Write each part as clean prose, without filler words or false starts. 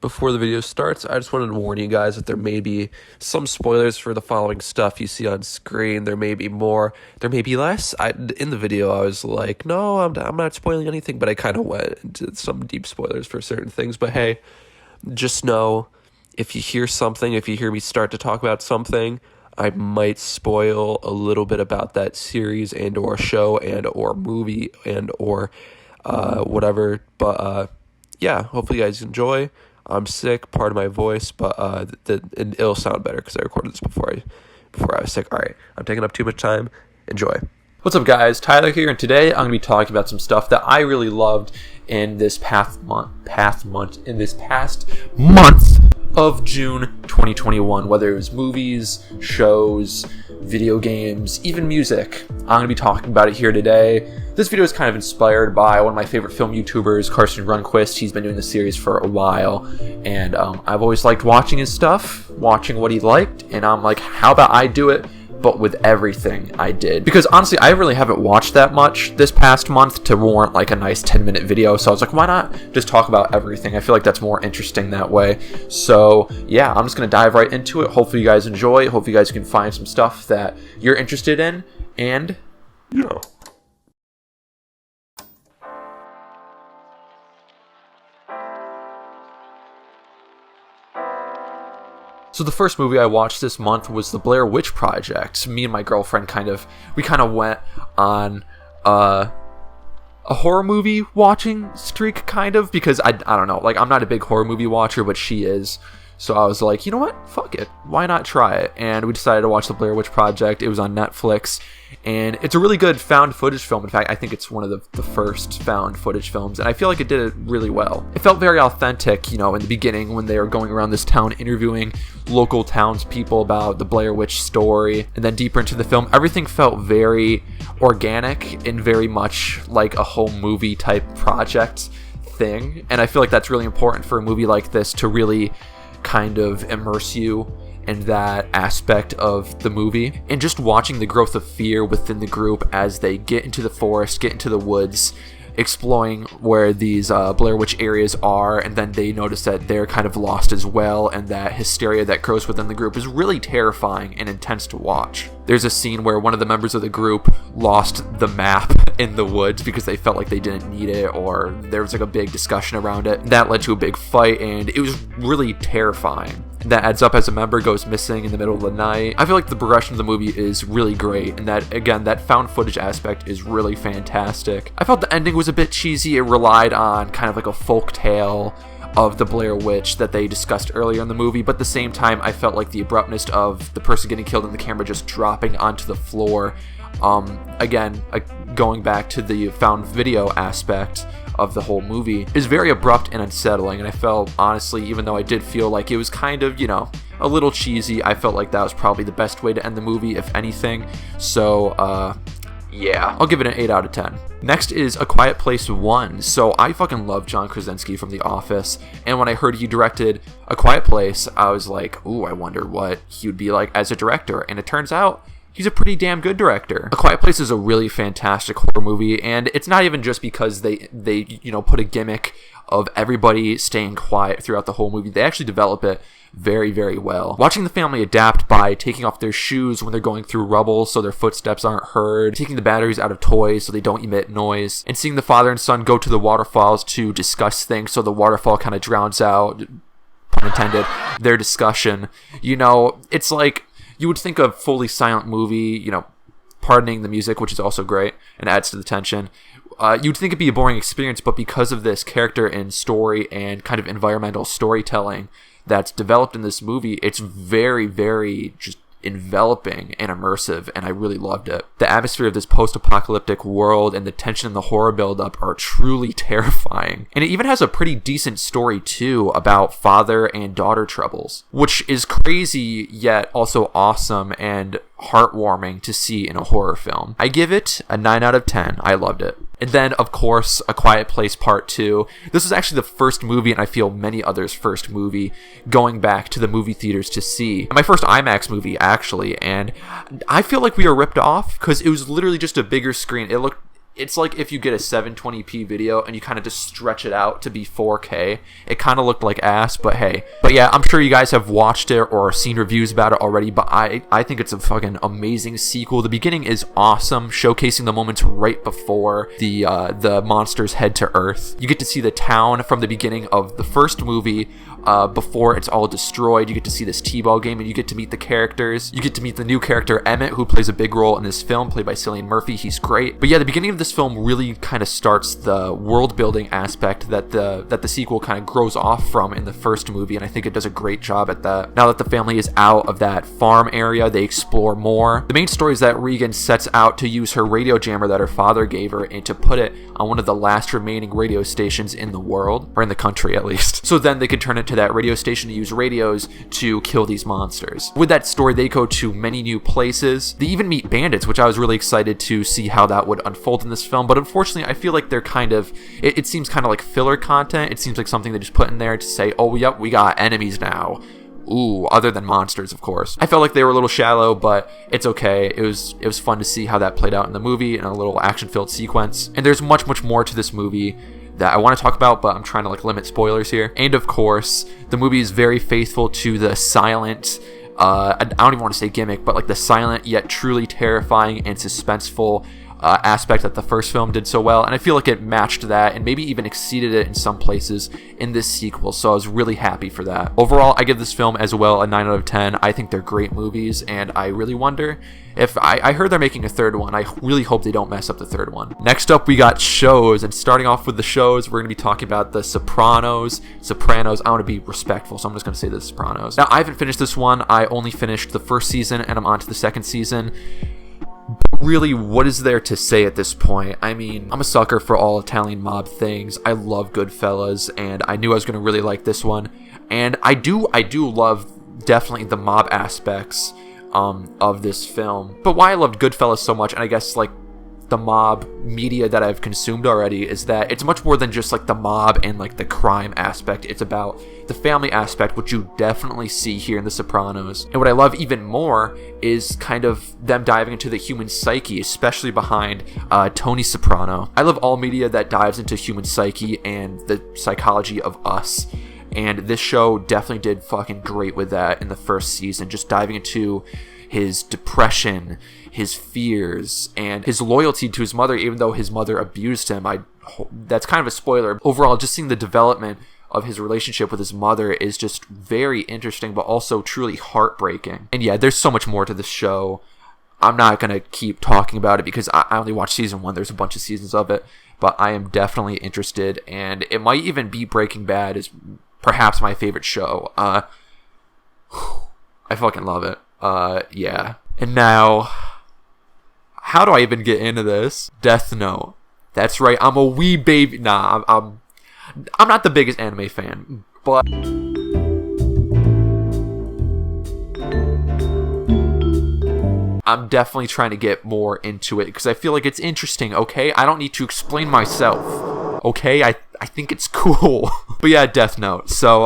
Before the video starts, I just wanted to warn you guys that there may be some spoilers for the following stuff you see on screen. There may be more, there may be less. In the video, I was like, no, I'm not spoiling anything, but I kind of went into some deep spoilers for certain things. But hey, just know, if you hear something, if you hear me start to talk about something, I might spoil a little bit about that series and or show and or movie and or whatever. But yeah, hopefully you guys enjoy. I'm sick, pardon my voice, but it'll sound better because I recorded this before I was sick. All right, I'm taking up too much time. Enjoy. What's up, guys? Tyler here, and today I'm going to be talking about some stuff that I really loved in this past month of June 2021, whether it was movies, shows, video games, even music. I'm going to be talking about it here today. This video is kind of inspired by one of my favorite film YouTubers, Carson Runquist. He's been doing this series for a while, and I've always liked watching his stuff, watching what he liked, and I'm like, how about I do it, but with everything I did? Because honestly, I really haven't watched that much this past month to warrant like a nice 10-minute video, so I was like, why not just talk about everything? I feel like that's more interesting that way. So yeah, I'm just going to dive right into it. Hopefully you guys enjoy. Hopefully you guys can find some stuff that you're interested in, and yeah. So the first movie I watched this month was the Blair Witch Project. Me and my girlfriend we kind of went on a horror movie watching streak, kind of, because I don't know, like, I'm not a big horror movie watcher, but she is. So I was like, you know what? Fuck it. Why not try it? And we decided to watch the Blair Witch Project. It was on Netflix, and it's a really good found footage film. In fact, I think it's one of the first found footage films, and I feel like it did it really well. It felt very authentic, you know, in the beginning when they were going around this town interviewing local townspeople about the Blair Witch story, and then deeper into the film, everything felt very organic and very much like a home movie type project thing. And I feel like that's really important for a movie like this, to really kind of immerse you in that aspect of the movie, and just watching the growth of fear within the group as they get into the forest, get into the woods, exploring where these Blair Witch areas are, and then they notice that they're kind of lost as well, and that hysteria that grows within the group is really terrifying and intense to watch. There's a scene where one of the members of the group lost the map in the woods because they felt like they didn't need it, or there was like a big discussion around it. That led to a big fight, and it was really terrifying. That adds up as a member goes missing in the middle of the night. I feel like the progression of the movie is really great, and that, again, that found footage aspect is really fantastic. I felt the ending was a bit cheesy. It relied on kind of like a folk tale of the Blair Witch that they discussed earlier in the movie, but at the same time, I felt like the abruptness of the person getting killed and the camera just dropping onto the floor. Again, going back to the found video aspect of the whole movie, is very abrupt and unsettling, and I felt, honestly, even though I did feel like it was kind of, you know, a little cheesy, I felt like that was probably the best way to end the movie, if anything. So, yeah, I'll give it an 8 out of 10. Next is A Quiet Place 1. So I fucking love John Krasinski from The Office, and when I heard he directed A Quiet Place, I was like, ooh, I wonder what he would be like as a director, and it turns out he's a pretty damn good director. A Quiet Place is a really fantastic horror movie, and it's not even just because they you know, put a gimmick of everybody staying quiet throughout the whole movie. They actually develop it very, very well. Watching the family adapt by taking off their shoes when they're going through rubble so their footsteps aren't heard, taking the batteries out of toys so they don't emit noise, and seeing the father and son go to the waterfalls to discuss things so the waterfall kind of drowns out, pun intended, their discussion. You know, it's like, you would think a fully silent movie, you know, pardoning the music, which is also great and adds to the tension, you'd think it'd be a boring experience, but because of this character and story and kind of environmental storytelling that's developed in this movie, it's very, very just enveloping and immersive, and I really loved it. The atmosphere of this post-apocalyptic world and the tension and the horror buildup are truly terrifying. And it even has a pretty decent story too about father and daughter troubles, which is crazy yet also awesome and heartwarming to see in a horror film. I give it a 9 out of 10. I loved it. And then, of course, A Quiet Place Part 2. This was actually the first movie, and I feel many others' first movie, going back to the movie theaters to see. My first IMAX movie, actually, and I feel like we were ripped off, because it was literally just a bigger screen. It looked it's like if you get a 720p video and you kind of just stretch it out to be 4K. It kind of looked like ass, but hey. But yeah, I'm sure you guys have watched it or seen reviews about it already, but I think it's a fucking amazing sequel. The beginning is awesome, showcasing the moments right before the monsters head to Earth. You get to see the town from the beginning of the first movie, before it's all destroyed. You get to see this t-ball game, and you get to meet the characters. You get to meet the new character Emmett, who plays a big role in this film, played by Cillian Murphy. He's great. But yeah, the beginning of this film really kind of starts the world building aspect that the sequel kind of grows off from in the first movie, and I think it does a great job at that. Now that the family is out of that farm area, they explore more. The main story is that Regan sets out to use her radio jammer that her father gave her and to put it on one of the last remaining radio stations in the world, or in the country at least. So then they could turn it to that radio station to use radios to kill these monsters. With that story, they go to many new places. They even meet bandits, which I was really excited to see how that would unfold in this film, but unfortunately I feel like they're kind of, it seems kind of like filler content. It seems like something they just put in there to say, oh yep, we got enemies now. Ooh, other than monsters, of course. I felt like they were a little shallow, but it's okay. It was fun to see how that played out in the movie in a little action-filled sequence. And there's much more to this movie that I want to talk about, but I'm trying to like limit spoilers here. And of course, the movie is very faithful to the silent, I don't even want to say gimmick, but like the silent yet truly terrifying and suspenseful aspect that the first film did so well, and I feel like it matched that and maybe even exceeded it in some places in this sequel, so I was really happy for that. Overall, I give this film as well a 9 out of 10. I think they're great movies, and I really wonder if I heard they're making a third one. I really hope they don't mess up the third one. Next up, we got shows, and starting off with the shows, we're going to be talking about the Sopranos. I want to be respectful, so I'm just going to say the Sopranos. Now, I haven't finished this one. I only finished the first season, and I'm on to the second season. Really, what is there to say at this point? I mean, I'm a sucker for all Italian mob things. I love Goodfellas, and I knew I was going to really like this one. And I do love definitely the mob aspects of this film. But why I loved Goodfellas so much, and I guess like the mob media that I've consumed already, is that it's much more than just like the mob and like the crime aspect. It's about the family aspect, which you definitely see here in The Sopranos. And what I love even more is kind of them diving into the human psyche, especially behind Tony Soprano. I love all media that dives into human psyche and the psychology of us. And this show definitely did fucking great with that in the first season, just diving into his depression, his fears, and his loyalty to his mother, even though his mother abused him. That's kind of a spoiler. Overall, just seeing the development of his relationship with his mother is just very interesting, but also truly heartbreaking. And yeah, there's so much more to this show. I'm not going to keep talking about it because I only watched season 1. There's a bunch of seasons of it, but I am definitely interested, and it might even be Breaking Bad is perhaps my favorite show. I fucking love it. Yeah. And now, how do I even get into this? Death Note. That's right, I'm a wee baby. Nah, I'm not the biggest anime fan, but I'm definitely trying to get more into it because I feel like it's interesting, okay? I don't need to explain myself, okay? I think it's cool. But yeah, Death Note. So,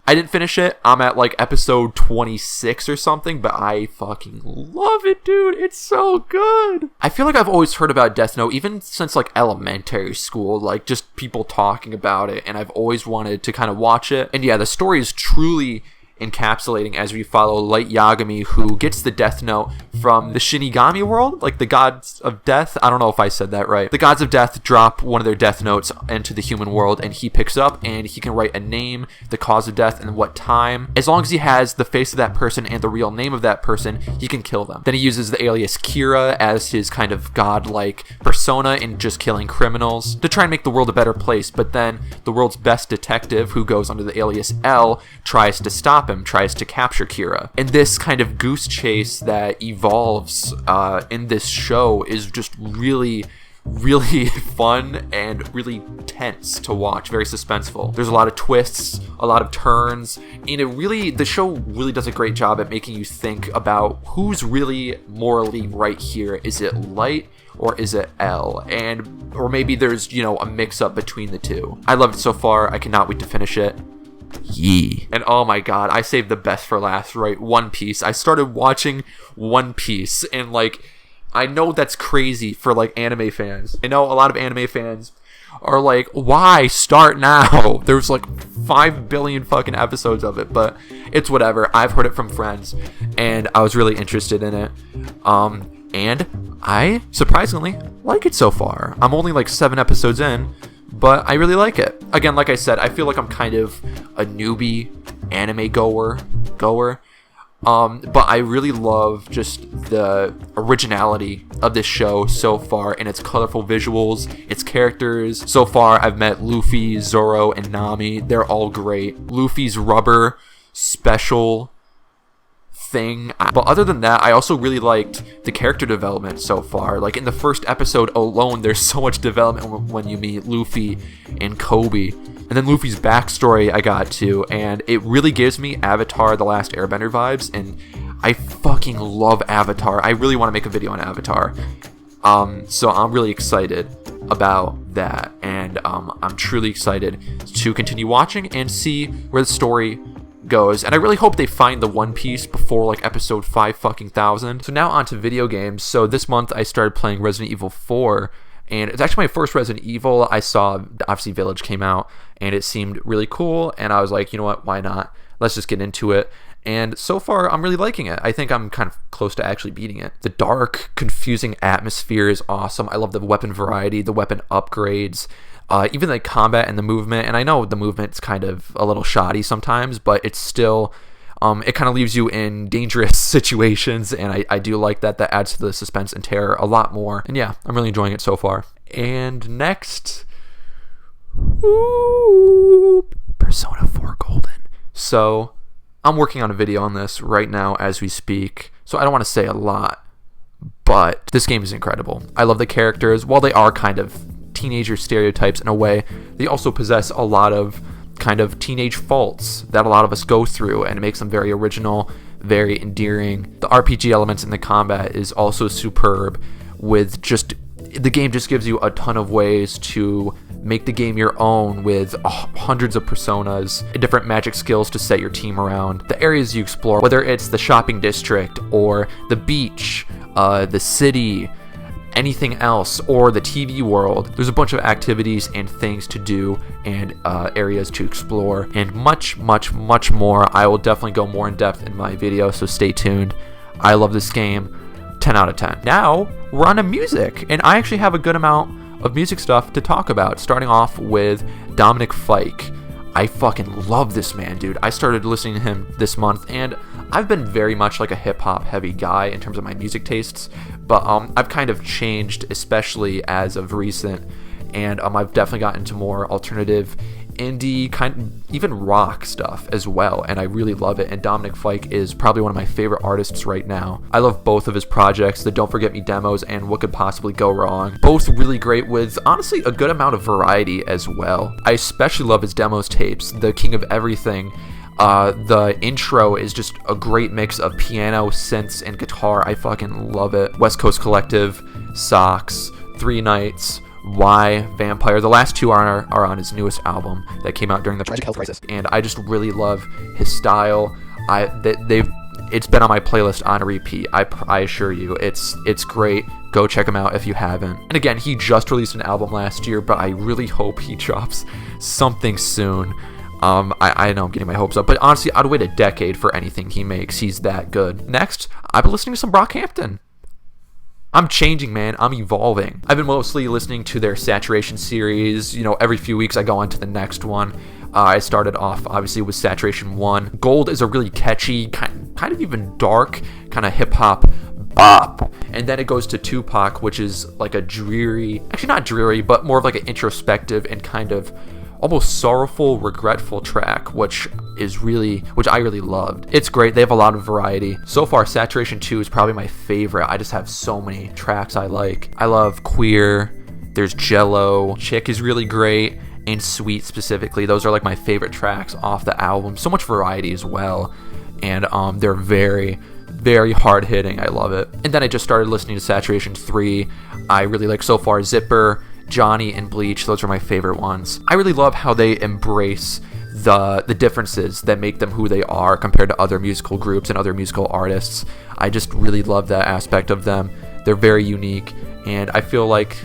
I didn't finish it. I'm at like episode 26 or something, but I fucking love it, dude. It's so good. I feel like I've always heard about Death Note, even since like elementary school, like just people talking about it, and I've always wanted to kind of watch it. And yeah, the story is truly encapsulating as we follow Light Yagami, who gets the Death Note from the Shinigami world, like the gods of death. I don't know if I said that right. The gods of death drop one of their death notes into the human world, and he picks up and he can write a name, the cause of death, and what time. As long as he has the face of that person and the real name of that person, he can kill them. Then he uses the alias Kira as his kind of godlike persona in just killing criminals to try and make the world a better place. But then the world's best detective, who goes under the alias L, tries to stop him, tries to capture Kira. And this kind of goose chase that evolves in this show is just really fun and really tense to watch, very suspenseful. There's a lot of twists, a lot of turns, and the show really does a great job at making you think about who's really morally right here. Is it Light or is it L? Or maybe there's, a mix up between the two. I loved it so far. I cannot wait to finish it. Yee. And oh my god, I saved the best for last, right? One Piece. I started watching One Piece, and like, I know that's crazy for like anime fans. I know a lot of anime fans are like, why start now? There's like 5 billion fucking episodes of it, but it's whatever. I've heard it from friends and I was really interested in it. And I surprisingly like it so far. I'm only like 7 episodes in, but I really like it. Again, like I said, I feel like I'm kind of a newbie anime goer. But I really love just the originality of this show so far, and its colorful visuals, its characters. So far, I've met Luffy, Zoro, and Nami. They're all great. Luffy's rubber special thing. But other than that, I also really liked the character development so far. Like in the first episode alone, there's so much development when you meet Luffy and Kobe. And then Luffy's backstory I got to, and it really gives me Avatar: The Last Airbender vibes, and I fucking love Avatar. I really want to make a video on Avatar. So I'm really excited about that, and I'm truly excited to continue watching and see where the story goes. And I really hope they find the One Piece before like episode 5,000. So now on to video games. So this month I started playing Resident Evil 4. And it's actually my first Resident Evil. I saw, obviously, Village came out, and it seemed really cool, and I was like, you know what, why not? Let's just get into it. And so far, I'm really liking it. I think I'm kind of close to actually beating it. The dark, confusing atmosphere is awesome. I love the weapon variety, the weapon upgrades, even the combat and the movement. And I know the movement's kind of a little shoddy sometimes, but it's still... it kind of leaves you in dangerous situations, and I do like that. That adds to the suspense and terror a lot more. And yeah, I'm really enjoying it so far. And next, Persona 4 Golden. So I'm working on a video on this right now as we speak, so I don't want to say a lot, but this game is incredible. I love the characters. While they are kind of teenager stereotypes in a way, they also possess a lot of kind of teenage faults that a lot of us go through, and it makes them very original, very endearing. The RPG elements in the combat is also superb, with just the game just gives you a ton of ways to make the game your own, with hundreds of personas, different magic skills to set your team around. The areas you explore, whether it's the shopping district or the beach, the city, anything else, or the TV world, there's a bunch of activities and things to do and areas to explore, and much more. I will definitely go more in depth in my video, so stay tuned. I love this game. 10 out of 10. Now we're on to music, and I actually have a good amount of music stuff to talk about, starting off with Dominic Fike. I fucking love this man, dude. I started listening to him this month, and I've been very much like a hip-hop heavy guy in terms of my music tastes, but I've kind of changed, especially as of recent, and I've definitely gotten into more alternative, indie, even rock stuff as well, and I really love it. And Dominic Fike is probably one of my favorite artists right now. I love both of his projects, the Don't Forget Me demos and What Could Possibly Go Wrong. Both really great, with honestly a good amount of variety as well. I especially love his demos tapes, The King of Everything. The intro is just a great mix of piano, synths, and guitar. I fucking love it. West Coast Collective, Socks, Three Nights, Why, Vampire. The last two are on his newest album that came out during the tragic health crisis, and I just really love his style. It's been on my playlist on a repeat. I assure you, it's great. Go check him out if you haven't. And again, he just released an album last year, but I really hope he drops something soon. I know I'm getting my hopes up, but honestly, I'd wait a decade for anything he makes. He's that good. Next, I've been listening to some Brockhampton. I'm changing, man. I'm evolving. I've been mostly listening to their Saturation series. You know, every few weeks I go on to the next one. I started off, obviously, with Saturation 1. Gold is a really catchy, kind of even dark, kind of hip-hop bop. And then it goes to Tupac, which is like a dreary, actually not dreary, but more of like an introspective and kind of almost sorrowful, regretful track, which I really loved. It's great. They have a lot of variety. So far, Saturation 2 is probably my favorite. I just have so many tracks I like. I love Queer. There's Jello. Chick is really great. And Sweet specifically. Those are like my favorite tracks off the album. So much variety as well. And they're very, very hard hitting. I love it. And then I just started listening to Saturation 3. I really like so far Zipper, Johnny, and Bleach. Those are my favorite ones. I really love how they embrace the differences that make them who they are compared to other musical groups and other musical artists. I just really love that aspect of them. They're very unique, and I feel like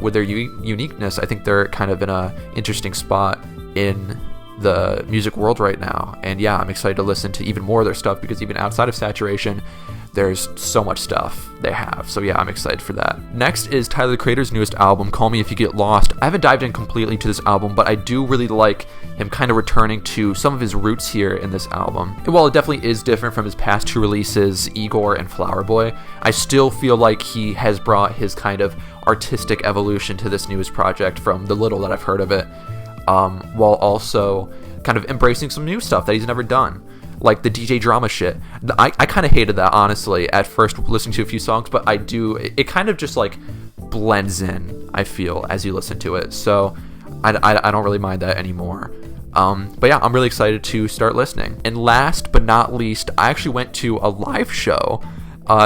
with their uniqueness, I think they're kind of in a interesting spot in the music world right now. And yeah, I'm excited to listen to even more of their stuff, because even outside of Saturation, there's so much stuff they have. So yeah, I'm excited for that. Next is Tyler the Creator's newest album, Call Me If You Get Lost. I haven't dived in completely to this album, but I do really like him kind of returning to some of his roots here in this album. And while it definitely is different from his past two releases, Igor and Flower Boy, I still feel like he has brought his kind of artistic evolution to this newest project from the little that I've heard of it, while also kind of embracing some new stuff that he's never done, like the DJ drama shit. I kind of hated that, honestly, at first listening to a few songs, but it kind of just like blends in, I feel, as you listen to it. So I don't really mind that anymore. But yeah, I'm really excited to start listening. And last but not least, I actually went to a live show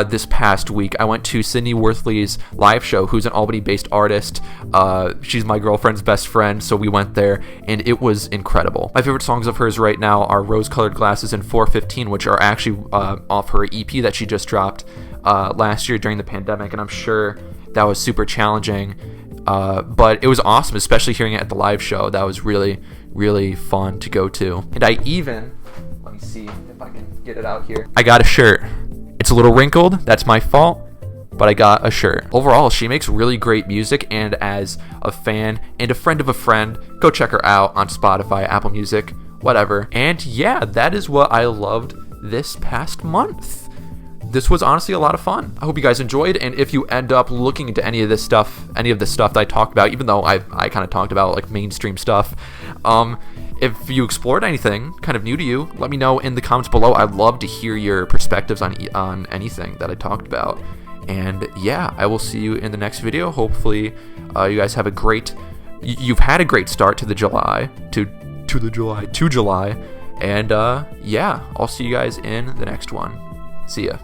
this past week. I went to Sydney Worthley's live show, who's an Albany-based artist. She's my girlfriend's best friend, so we went there, and it was incredible. My favorite songs of hers right now are Rose-Colored Glasses and 415, which are actually off her EP that she just dropped last year during the pandemic, and I'm sure that was super challenging, but it was awesome, especially hearing it at the live show. That was really, really fun to go to. And I even, let me see if I can get it out here, I got a shirt. It's a little wrinkled, that's my fault, but I got a shirt. Overall, she makes really great music, and as a fan and a friend of a friend, go check her out on Spotify, Apple Music, whatever. And yeah, that is what I loved this past month. This was honestly a lot of fun. I hope you guys enjoyed, and if you end up looking into any of the stuff that I talked about, even though I kind of talked about like mainstream stuff, if you explored anything kind of new to you, let me know in the comments below. I'd love to hear your perspectives on anything that I talked about. And yeah, I will see you in the next video. Hopefully, you guys have you've had a great start to July. And yeah, I'll see you guys in the next one. See ya.